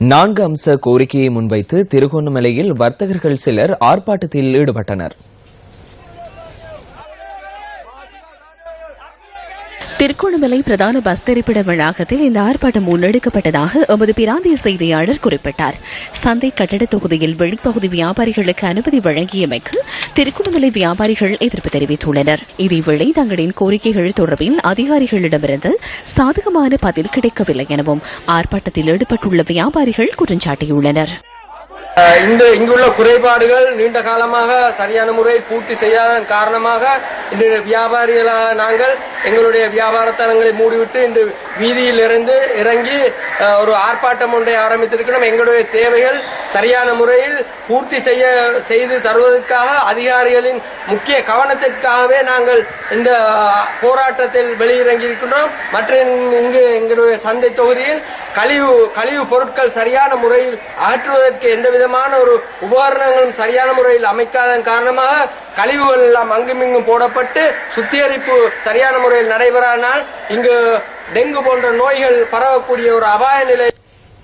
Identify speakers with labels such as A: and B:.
A: 4 அம்ச கோரிக்கையை முன்வைத்து திருகோணமலையில் வர்த்தகர்கள் சிலர் ஆர்ப்பாட்டத்தில் ஈடுபட்டனர்.
B: திருகோணமலை பிரதான பஸ் திரைப்பட வளாகத்தில் இந்த ஆர்ப்பாட்டம் முன்னெடுக்கப்பட்டதாக எமது பிராந்திய செய்தியாளர் குறிப்பிட்டார். சந்தை கட்டட தொகுதியில் வெளிப்பகுதி வியாபாரிகளுக்கு அனுமதி வழங்கியமைக்கு திருகோணமலை வியாபாரிகள் எதிர்ப்பு தெரிவித்துள்ளனர். இதேவேளை தங்களின் கோரிக்கைகள் தொடர்பில் அதிகாரிகளிடமிருந்து சாதகமான பதில் கிடைக்கவில்லை எனவும் ஆர்ப்பாட்டத்தில் ஈடுபட்டுள்ள வியாபாரிகள் குற்றஞ்சாட்டியுள்ளனர்.
C: இங்குள்ள குறைபாடுகள் நீண்ட காலமாக சரியான முறையில் பூர்த்தி செய்யாததன் காரணமாக இன்று வியாபாரிகளாக நாங்கள் எங்களுடைய வியாபார தலங்களை மூடிவிட்டு இன்று வீதியில் இருந்து இறங்கி ஒரு ஆர்ப்பாட்டம் ஒன்றை ஆரம்பித்திருக்கிறோம். எங்களுடைய தேவைகள் சரியான முறையில் பூர்த்தி செய்து தருவதற்காக அதிகாரிகளின் முக்கிய கவனத்திற்காகவே நாங்கள் இந்த போராட்டத்தில் வெளியிறங்கியிருக்கின்றோம். மற்றும் இங்கு எங்களுடைய சந்தை தொகுதியில் கழிவு பொருட்கள் சரியான முறையில் அகற்றுவதற்கு எந்த விதமான ஒரு உபகரணங்களும் சரியான முறையில் அமைக்காதன் காரணமாக கழிவுகள் எல்லாம் அங்குமிங்கும் போடப்பட்டு சுத்திகரிப்பு சரியான முறையில் நடைபெறானால் இங்கு டெங்கு போன்ற நோய்கள் பரவக்கூடிய ஒரு அபாய நிலை